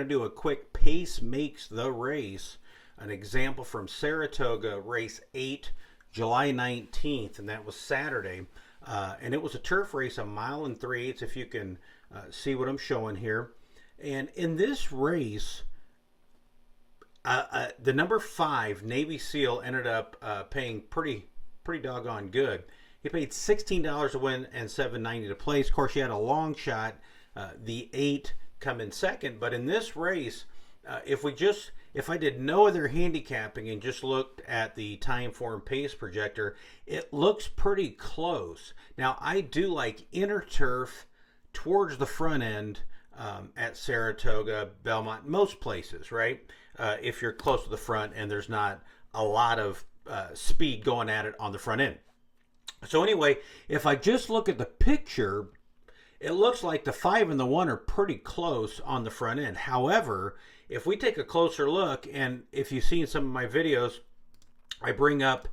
to do a quick pace makes the race, an example from Saratoga, race 8, July 19th, and that was Saturday. And it was a turf race, a mile and 3/8, if you can see what I'm showing here. And in this race, the number 5, Navy SEAL, ended up paying pretty doggone good. He paid $16 to win and $7.90 to place. Of course, he had a long shot, the 8 come in second. But in this race, if I did no other handicapping and just looked at the time form pace projector, it looks pretty close. Now, I do like inner turf towards the front end at Saratoga, Belmont, most places, right? If you're close to the front and there's not a lot of speed going at it on the front end. So anyway, if I just look at the picture, it looks like the 5 and the 1 are pretty close on the front end. However, if we take a closer look, and if you've seen some of my videos, I bring up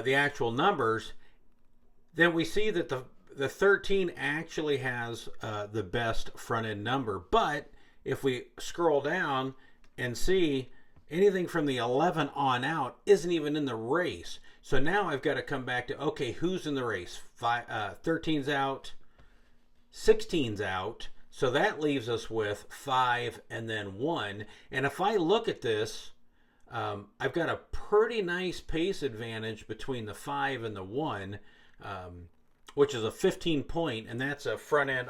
the actual numbers, then we see that the 13 actually has the best front end number. But if we scroll down and see, anything from the 11 on out isn't even in the race. So now I've got to come back to, okay, who's in the race? 13's out, 16's out. So that leaves us with 5 and then 1. And if I look at this, I've got a pretty nice pace advantage between the 5 and the 1, which is a 15 point, and that's a front end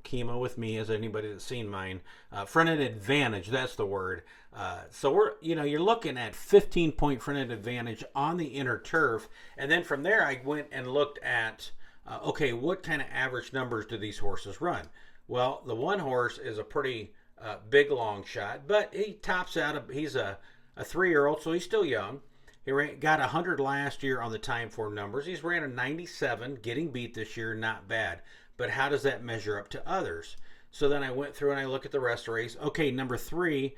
chemo with me, as anybody that's seen mine. Front end advantage, that's the word. So you're looking at 15 point front end advantage on the inner turf. And then from there, I went and looked at, okay, what kind of average numbers do these horses run? Well, the 1 horse is a pretty big long shot, but he tops out, he's a 3-year-old, so he's still young. He got 100 last year on the time form numbers. He's ran a 97, getting beat this year, not bad. But how does that measure up to others? So then I went through and I looked at the rest of the race. Okay, number 3,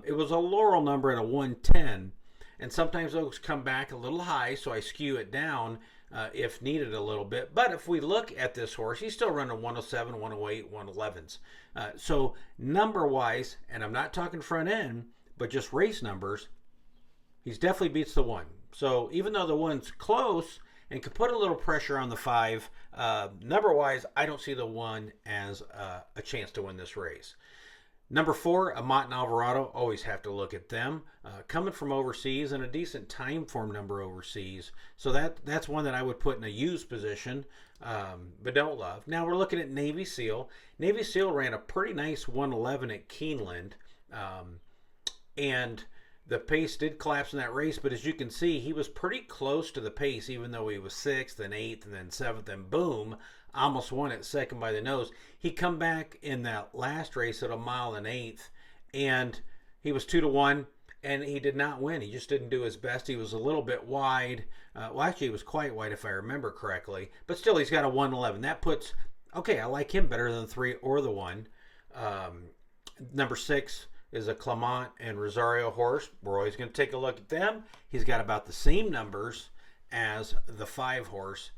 it was a Laurel number at a 110. And sometimes those come back a little high, so I skew it down if needed a little bit. But if we look at this horse, he's still running 107, 108, 111s. So number-wise, and I'm not talking front end, but just race numbers, he's definitely beats the 1. So even though the 1's close and could put a little pressure on the 5, number-wise, I don't see the 1 as a chance to win this race. Number 4, Amat and Alvarado, always have to look at them. Coming from overseas and a decent time form number overseas. So that's one that I would put in a used position, but don't love. Now we're looking at Navy SEAL. Navy SEAL ran a pretty nice 111 at Keeneland, and the pace did collapse in that race, but as you can see, he was pretty close to the pace, even though he was 6th and 8th and then 7th, and boom, almost won it second by the nose. He come back in that last race at a mile and 1/8, and he was 2-1, and he did not win. He just didn't do his best. He was a little bit wide. Well, actually, he was quite wide if I remember correctly, but still, he's got a 111. That puts, okay, I like him better than the 3 or the 1. Number 6 is a Clement and Rosario horse. We're always going to take a look at them. He's got about the same numbers as the 5 horse,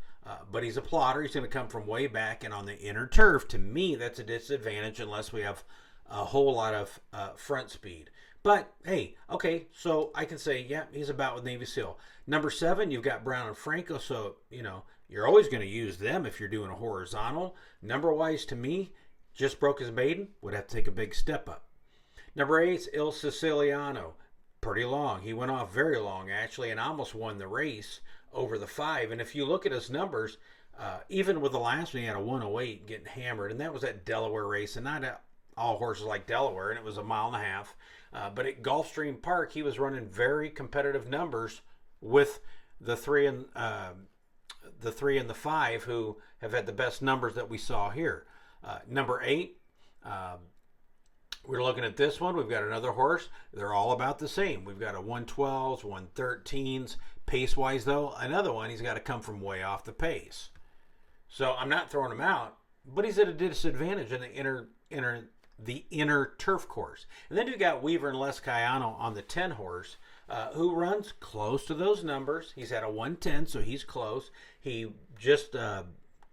but he's a plotter. He's going to come from way back and on the inner turf. To me, that's a disadvantage unless we have a whole lot of front speed. But hey, okay, so I can say, yeah, he's about with Navy SEAL. Number 7, you've got Brown and Franco, so you're always going to use them if you're doing a horizontal. Number-wise, to me, just broke his maiden, would have to take a big step up. Number 8 is Il Siciliano. Pretty long. He went off very long, actually, and almost won the race over the 5. And if you look at his numbers, even with the last one, he had a 108 getting hammered, and that was that Delaware race, and not all horses like Delaware, and it was a 1.5 miles. But at Gulfstream Park, he was running very competitive numbers with the 3 and the 5, who have had the best numbers that we saw here. Number 8, we're looking at this one. We've got another horse. They're all about the same. We've got a 112s, 113s. Pace-wise, though, another one, he's got to come from way off the pace. So I'm not throwing him out, but he's at a disadvantage in the inner turf course. And then you've got Weaver and Les Cayano on the 10 horse, who runs close to those numbers. He's at a 110, so he's close. He just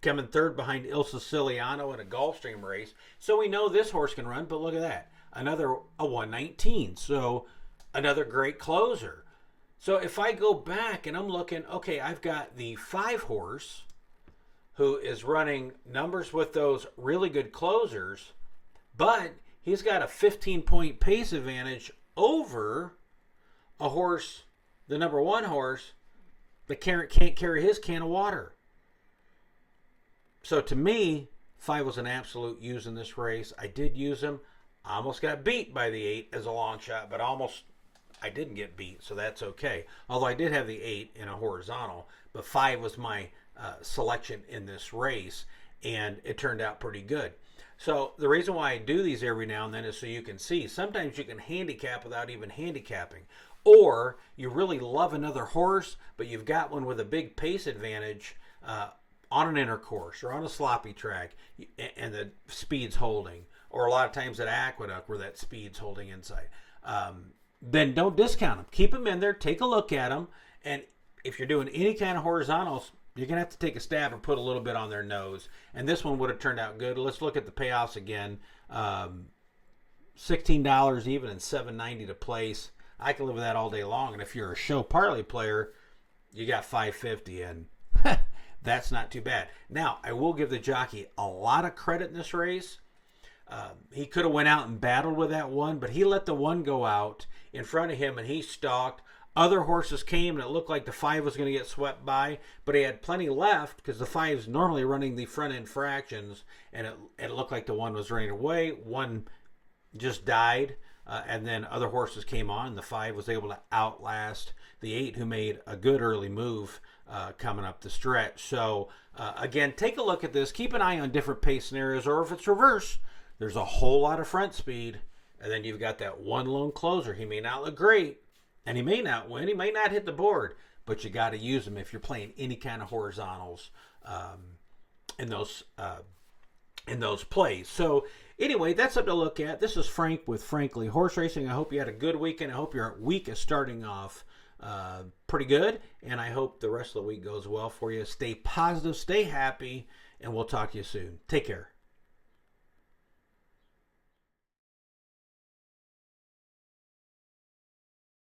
coming third behind Il Siciliano in a Gulfstream race. So we know this horse can run, but look at that. Another a 119. So another great closer. So if I go back and I'm looking, okay, I've got the 5 horse who is running numbers with those really good closers, but he's got a 15-point pace advantage over a horse, the number 1 horse, that can't carry his can of water. So to me, 5 was an absolute use in this race. I did use him. I almost got beat by the 8 as a long shot, but I didn't get beat, so that's okay. Although I did have the 8 in a horizontal, but 5 was my selection in this race, and it turned out pretty good. So the reason why I do these every now and then is so you can see. Sometimes you can handicap without even handicapping. Or you really love another horse, but you've got one with a big pace advantage on an intercourse or on a sloppy track, and the speed's holding. Or a lot of times at Aqueduct where that speed's holding inside. Then don't discount them. Keep them in there. Take a look at them. And if you're doing any kind of horizontals, you're going to have to take a stab and put a little bit on their nose. And this one would have turned out good. Let's look at the payoffs again. $16 even and $7.90 to place. I can live with that all day long. And if you're a show parlay player, you got $5.50, and that's not too bad. Now, I will give the jockey a lot of credit in this race. He could have went out and battled with that one, but he let the 1 go out in front of him, and he stalked. Other horses came, and it looked like the 5 was going to get swept by, but he had plenty left because the 5's normally running the front-end fractions, and it looked like the 1 was running away. 1 just died. And then other horses came on. The 5 was able to outlast the 8, who made a good early move coming up the stretch. So, again, take a look at this. Keep an eye on different pace scenarios. Or if it's reverse, there's a whole lot of front speed. And then you've got that 1 lone closer. He may not look great, and he may not win. He may not hit the board. But you got to use him if you're playing any kind of horizontals in those plays. So, anyway, that's something to look at. This is Frank with Frankly Horse Racing. I hope you had a good weekend. I hope your week is starting off pretty good, and I hope the rest of the week goes well for you. Stay positive, stay happy, and we'll talk to you soon. Take care.